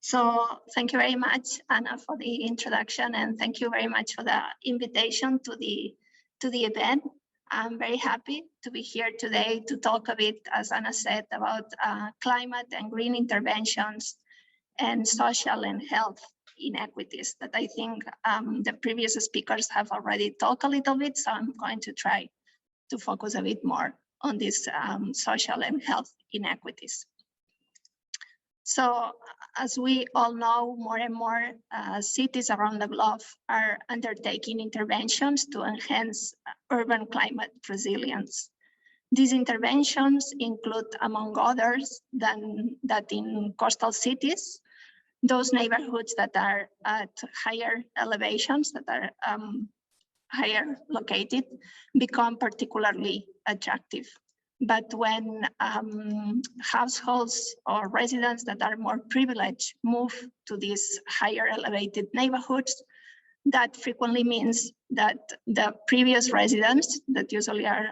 So thank you very much, Anna, for the introduction, and thank you very much for the invitation to the event. I'm very happy to be here today to talk a bit, as Anna said, about climate and green interventions and social and health inequities that I think the previous speakers have already talked a little bit, so I'm going to try to focus a bit more on these social and health inequities. So as we all know, more and more cities around the globe are undertaking interventions to enhance urban climate resilience. These interventions include, among others, that in coastal cities, those neighborhoods that are at higher elevations, that are higher located, become particularly attractive. But when households or residents that are more privileged move to these higher elevated neighborhoods, that frequently means that the previous residents that usually are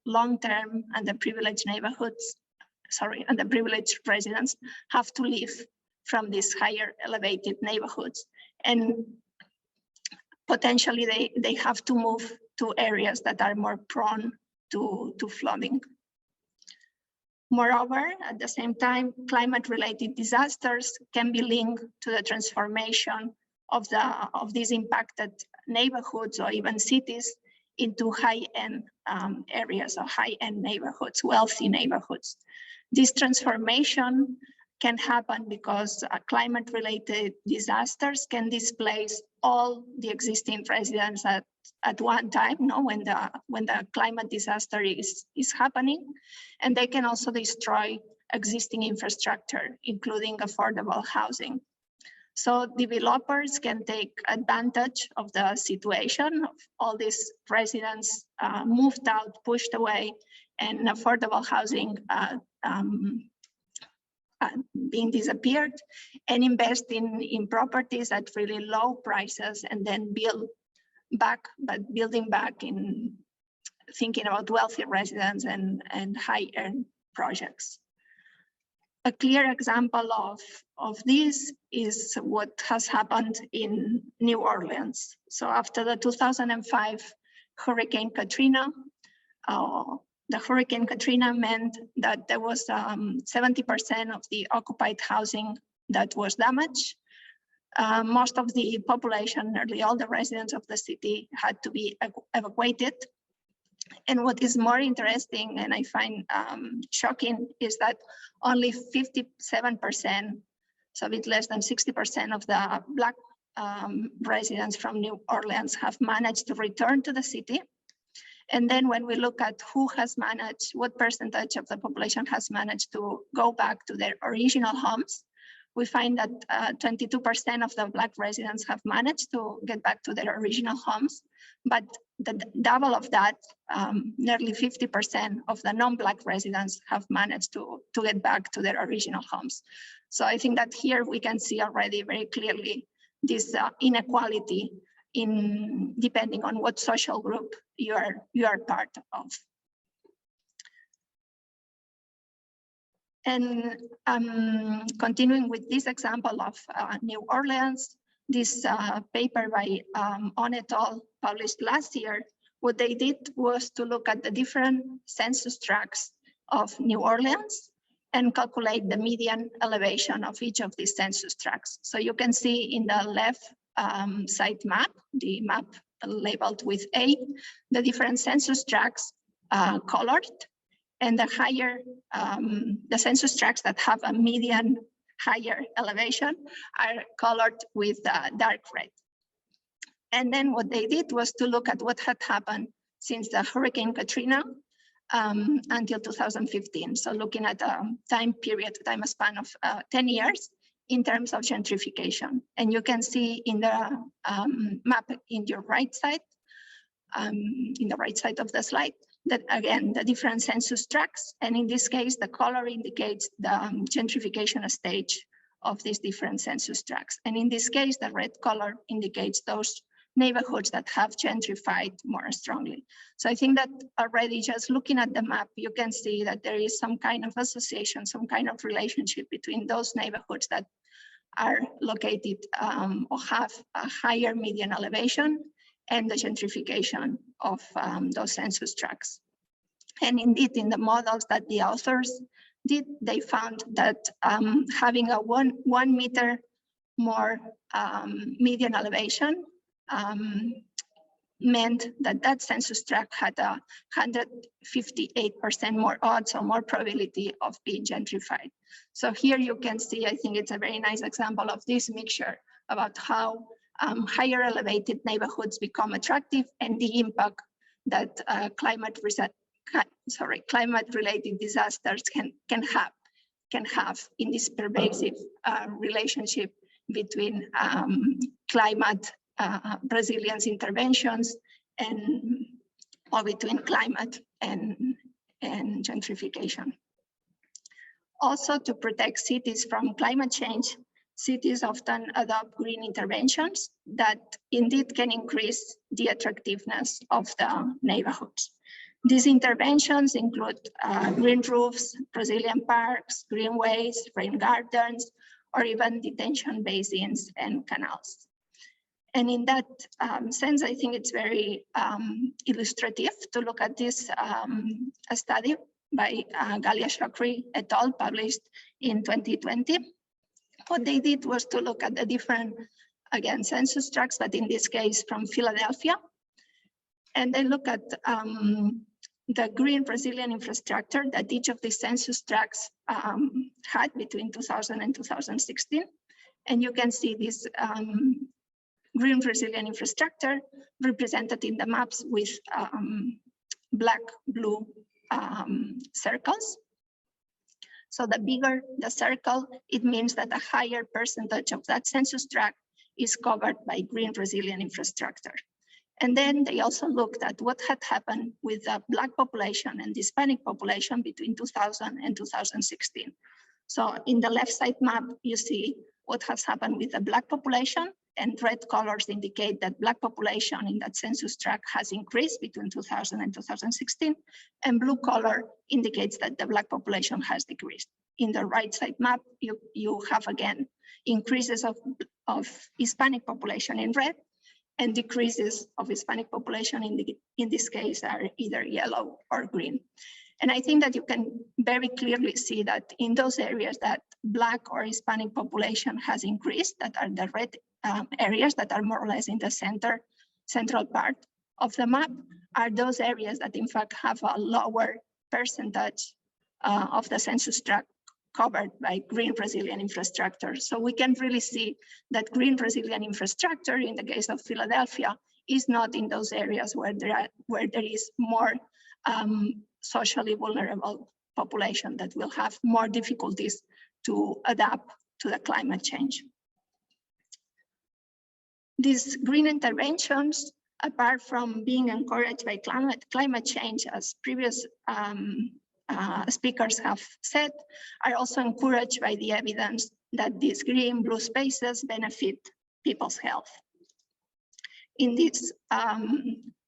long-term and the privileged neighborhoods, and the privileged residents have to leave from these higher elevated neighborhoods. And potentially they have to move to areas that are more prone to flooding. Moreover, at the same time, climate-related disasters can be linked to the transformation of these impacted neighborhoods or even cities into high-end areas or high-end neighborhoods, wealthy neighborhoods. This transformation can happen because climate-related disasters can displace all the existing residents at one time, when the climate disaster is happening, and they can also destroy existing infrastructure, including affordable housing. So developers can take advantage of the situation of all these residents moved out, pushed away, and affordable housing being disappeared, and invest in properties at really low prices and then build back, but building back in thinking about wealthy residents and high-end projects. A clear example of this is what has happened in New Orleans. So after the 2005 Hurricane Katrina, the Hurricane Katrina meant that there was 70% of the occupied housing that was damaged. Most of the population, nearly all the residents of the city, had to be evacuated. And what is more interesting, and I find shocking, is that only 57%, so a bit less than 60% of the Black residents from New Orleans have managed to return to the city. And then when we look at who has managed, what percentage of the population has managed to go back to their original homes, we find that 22% of the Black residents have managed to get back to their original homes, but the double of that, nearly 50% of the non-Black residents have managed to get back to their original homes. So I think that here we can see already very clearly this inequality in depending on what social group you are part of. And continuing with this example of New Orleans, this paper by On et al. Published last year, what they did was to look at the different census tracts of New Orleans and calculate the median elevation of each of these census tracts. So you can see in the left side map, the map labeled with A, the different census tracts colored, and the higher, the census tracts that have a median higher elevation are colored with dark red. And then what they did was to look at what had happened since the Hurricane Katrina until 2015. So looking at a time span of 10 years in terms of gentrification. And you can see in the map in your right side, in the right side of the slide, that again, the different census tracts, and in this case, the color indicates the gentrification stage of these different census tracts. And in this case, the red color indicates those neighborhoods that have gentrified more strongly. So I think that already just looking at the map, you can see that there is some kind of association, some kind of relationship between those neighborhoods that are located or have a higher median elevation, and the gentrification of those census tracts. And indeed, in the models that the authors did, they found that having a one meter more median elevation meant that that census tract had a 158% more odds or more probability of being gentrified. So here you can see, I think it's a very nice example of this mixture about how higher elevated neighborhoods become attractive and the impact that climate-related disasters can have in this pervasive relationship between climate resilience interventions or between climate and gentrification. Also, to protect cities from climate change, cities often adopt green interventions that indeed can increase the attractiveness of the neighborhoods. These interventions include green roofs, Brazilian parks, greenways, rain gardens, or even detention basins and canals. And in that sense, I think it's very illustrative to look at this study by Galia Chokri et al. Published in 2020. What they did was to look at the different, again, census tracts, but in this case from Philadelphia. And they look at the green Brazilian infrastructure that each of the census tracts had between 2000 and 2016. And you can see this green Brazilian infrastructure represented in the maps with black, blue circles. So the bigger the circle, it means that a higher percentage of that census tract is covered by green Brazilian infrastructure. And then they also looked at what had happened with the Black population and the Hispanic population between 2000 and 2016. So in the left side map, you see what has happened with the Black population, and red colors indicate that Black population in that census tract has increased between 2000 and 2016, and blue color indicates that the Black population has decreased. In the right side map, you have again increases of Hispanic population in red, and decreases of Hispanic population in this case are either yellow or green. And I think that you can very clearly see that in those areas that Black or Hispanic population has increased, that are the red areas that are more or less in the central part of the map, are those areas that in fact have a lower percentage of the census tract covered by green Brazilian infrastructure. So we can really see that green Brazilian infrastructure in the case of Philadelphia is not in those areas where there is more socially vulnerable population that will have more difficulties to adapt to the climate change. These green interventions, apart from being encouraged by climate change, as previous speakers have said, are also encouraged by the evidence that these green blue spaces benefit people's health. In this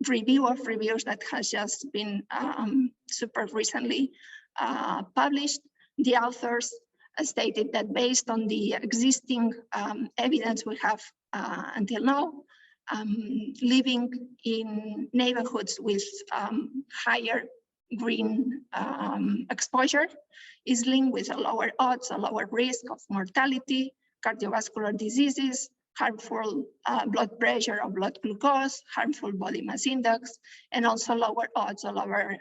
review of reviews that has just been super recently published, the authors stated that based on the existing evidence we have until now, living in neighborhoods with higher green exposure is linked with a lower odds, a lower risk of mortality, cardiovascular diseases, harmful blood pressure or blood glucose, harmful body mass index, and also lower odds or lower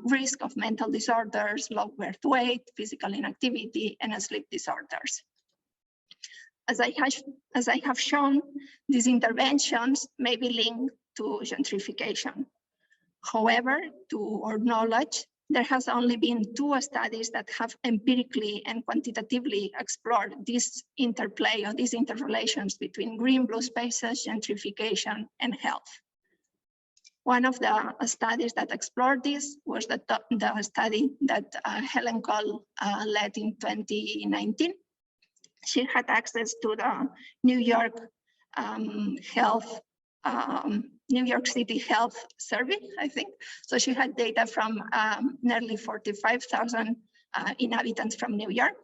risk of mental disorders, low birth weight, physical inactivity, and sleep disorders. As I have shown, these interventions may be linked to gentrification. However, to our knowledge, there has only been 2 studies that have empirically and quantitatively explored this interplay or these interrelations between green blue spaces, gentrification, and health. One of the studies that explored this was the study that Helen Cole led in 2019. She had access to the New York City Health Survey, I think. So she had data from nearly 45,000 inhabitants from New York.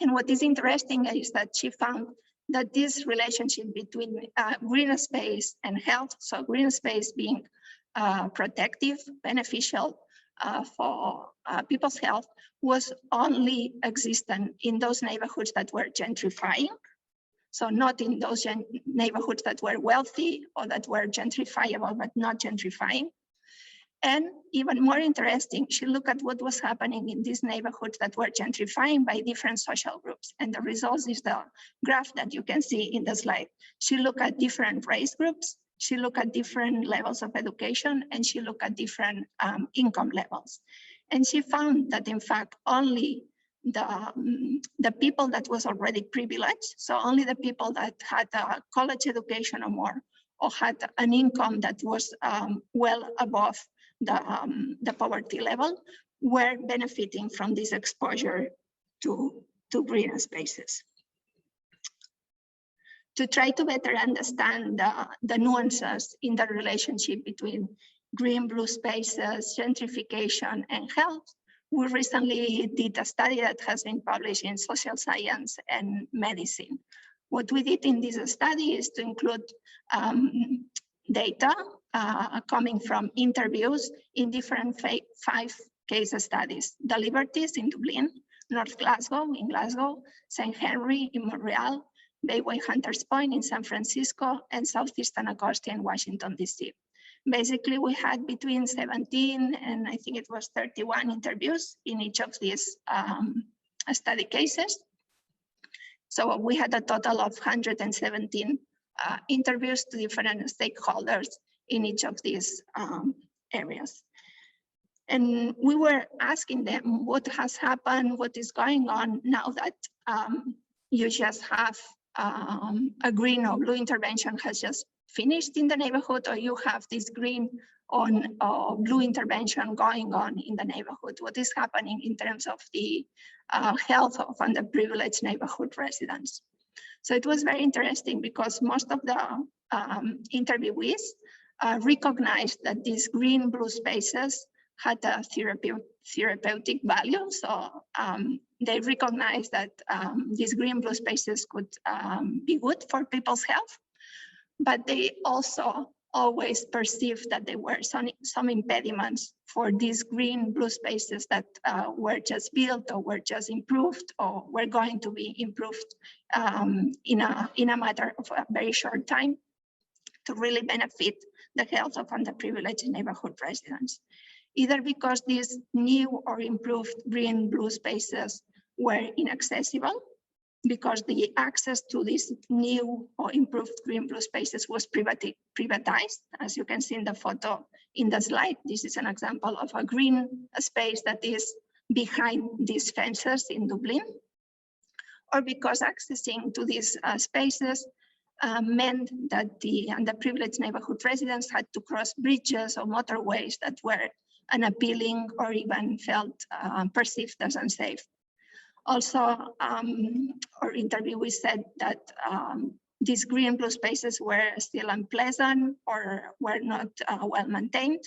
And what is interesting is that she found that this relationship between green space and health, so green space being protective, beneficial for people's health, was only existent in those neighborhoods that were gentrifying. So not in those neighborhoods that were wealthy or that were gentrifiable, but not gentrifying. And even more interesting, she looked at what was happening in these neighborhoods that were gentrifying by different social groups. And the result is the graph that you can see in the slide. She looked at different race groups, she looked at different levels of education, and she looked at different income levels. And she found that in fact, only the people that was already privileged, so only the people that had a college education or more, or had an income that was well above the poverty level, were benefiting from this exposure to green spaces. To try to better understand the nuances in the relationship between green-blue spaces, gentrification, and health, we recently did a study that has been published in Social Science and Medicine. What we did in this study is to include data coming from interviews in different 5 case studies: the Liberties in Dublin, North Glasgow in Glasgow, St. Henry in Montreal, Bayway Hunters Point in San Francisco, and Southeast Anacostia in Washington, DC. Basically, we had between 17 and I think it was 31 interviews in each of these study cases. So we had a total of 117 interviews to different stakeholders in each of these areas. And we were asking them what has happened, what is going on now that you just have a green or blue intervention has just finished in the neighborhood, or you have this green or blue intervention going on in the neighborhood. What is happening in terms of the health of underprivileged neighborhood residents? So it was very interesting because most of the interviewees recognized that these green-blue spaces had a therapeutic value. So they recognized that these green-blue spaces could be good for people's health, but they also always perceived that there were some impediments for these green-blue spaces that were just built or were just improved or were going to be improved in a matter of a very short time to really benefit the health of underprivileged neighborhood residents. Either because these new or improved green-blue spaces were inaccessible, because the access to these new or improved green-blue spaces was privatized. As you can see in the photo in the slide, this is an example of a green space that is behind these fences in Dublin, or because accessing to these spaces meant that the underprivileged neighborhood residents had to cross bridges or motorways that were unappealing or even felt perceived as unsafe. Also, our interviewee said that these green blue spaces were still unpleasant or were not well maintained.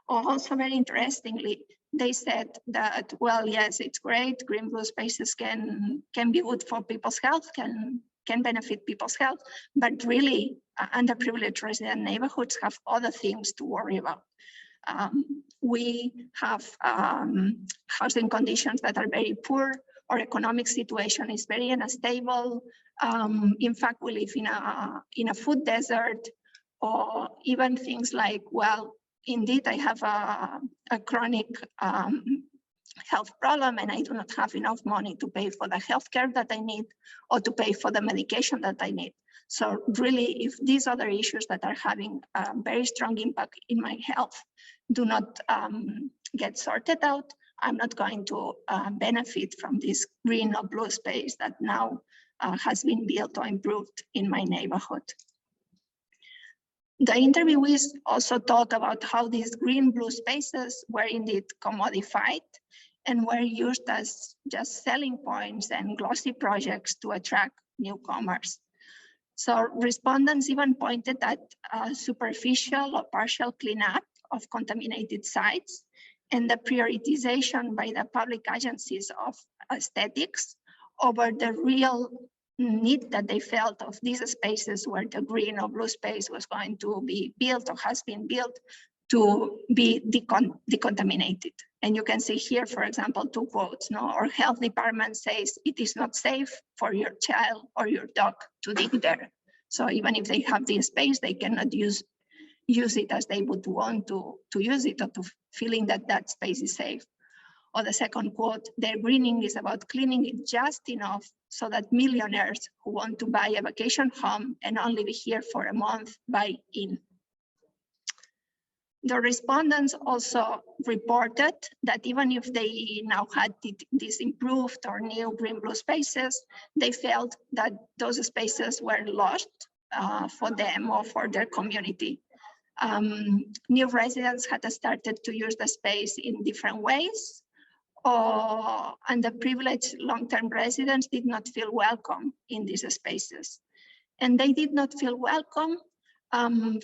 Also, very interestingly, they said that, well, yes, it's great, green blue spaces can be good for people's health, can benefit people's health, but really underprivileged resident neighborhoods have other things to worry about. We have housing conditions that are very poor. Our economic situation is very unstable. In fact, we live in a food desert, or even things like, well, indeed, I have a chronic health problem and I do not have enough money to pay for the healthcare that I need or to pay for the medication that I need. So really, if these other issues that are having a very strong impact in my health do not get sorted out, I'm not going to benefit from this green or blue space that now has been built or improved in my neighborhood. The interviewees also talk about how these green-blue spaces were indeed commodified and were used as just selling points and glossy projects to attract newcomers. So respondents even pointed at superficial or partial cleanup of contaminated sites and the prioritization by the public agencies of aesthetics over the real need that they felt of these spaces where the green or blue space was going to be built or has been built to be decontaminated. And you can see here, for example, 2 quotes. No, our health department says it is not safe for your child or your dog to dig there. So even if they have the space, they cannot use it as they would want to use it, or to feeling that that space is safe. Or the second quote, their greening is about cleaning it just enough so that millionaires who want to buy a vacation home and only be here for a month buy in. The respondents also reported that even if they now had these improved or new green-blue spaces, they felt that those spaces were lost for them or for their community. New residents had started to use the space in different ways, and the privileged long-term residents did not feel welcome in these spaces. And they did not feel welcome,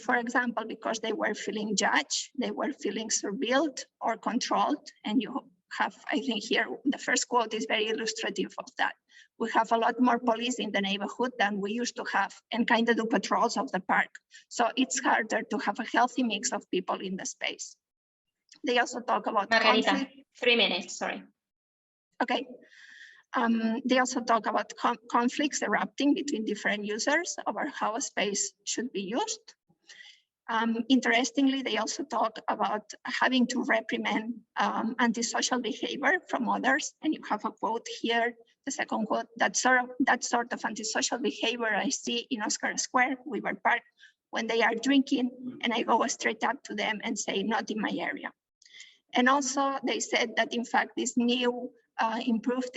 for example, because they were feeling judged, they were feeling surveilled or controlled. And you have, I think here, the first quote is very illustrative of that. We have a lot more police in the neighborhood than we used to have, and kind of do patrols of the park. So it's harder to have a healthy mix of people in the space. They also talk about Margarita, conflict. 3 minutes, sorry. Okay. They also talk about conflicts erupting between different users over how a space should be used. Interestingly, they also talk about having to reprimand antisocial behavior from others. And you have a quote here, the second quote, that sort of antisocial behavior I see in Oscar Square, Weaver Park, when they are drinking, and I go straight up to them and say, not in my area. And also they said that in fact, these new improved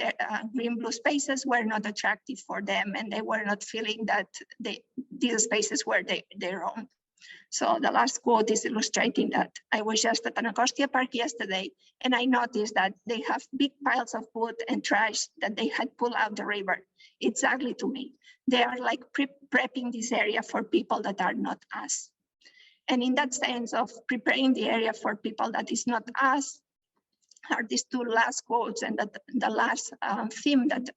green-blue spaces were not attractive for them, and they were not feeling that these spaces were their own. So the last quote is illustrating that. I was just at Anacostia Park yesterday, and I noticed that they have big piles of wood and trash that they had pulled out the river. It's ugly to me. They are like prepping this area for people that are not us. And in that sense of preparing the area for people that is not us, are these 2 last quotes and the last theme that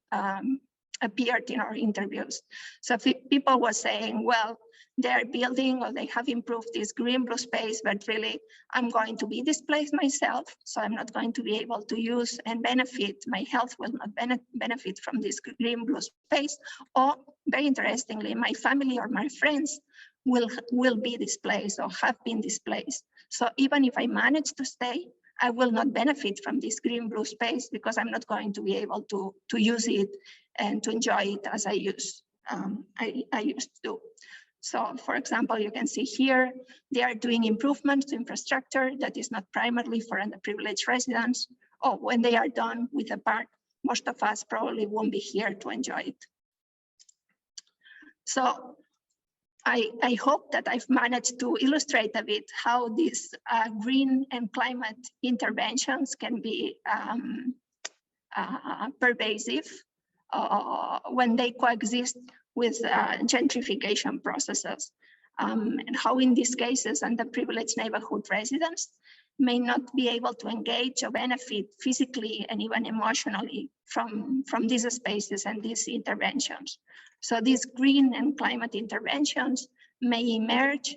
appeared in our interviews. So people were saying, well, they're building or they have improved this green-blue space, but really I'm going to be displaced myself, so I'm not going to be able to use and benefit. My health will not benefit from this green-blue space. Or very interestingly, my family or my friends will be displaced or have been displaced. So even if I manage to stay, I will not benefit from this green-blue space because I'm not going to be able to use it and to enjoy it as I used to do. So for example, you can see here, they are doing improvements to infrastructure that is not primarily for underprivileged residents. Or when they are done with the park, most of us probably won't be here to enjoy it. So I hope that I've managed to illustrate a bit how these green and climate interventions can be pervasive when they coexist with gentrification processes, and how in these cases underprivileged neighborhood residents may not be able to engage or benefit physically and even emotionally from these spaces and these interventions. So these green and climate interventions may emerge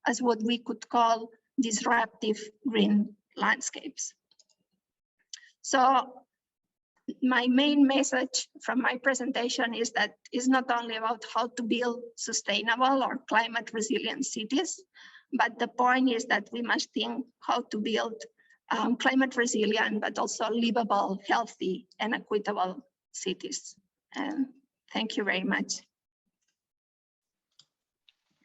as what we could call disruptive green landscapes. So my main message from my presentation is that it's not only about how to build sustainable or climate resilient cities, but the point is that we must think how to build climate resilient, but also livable, healthy, and equitable cities. And thank you very much.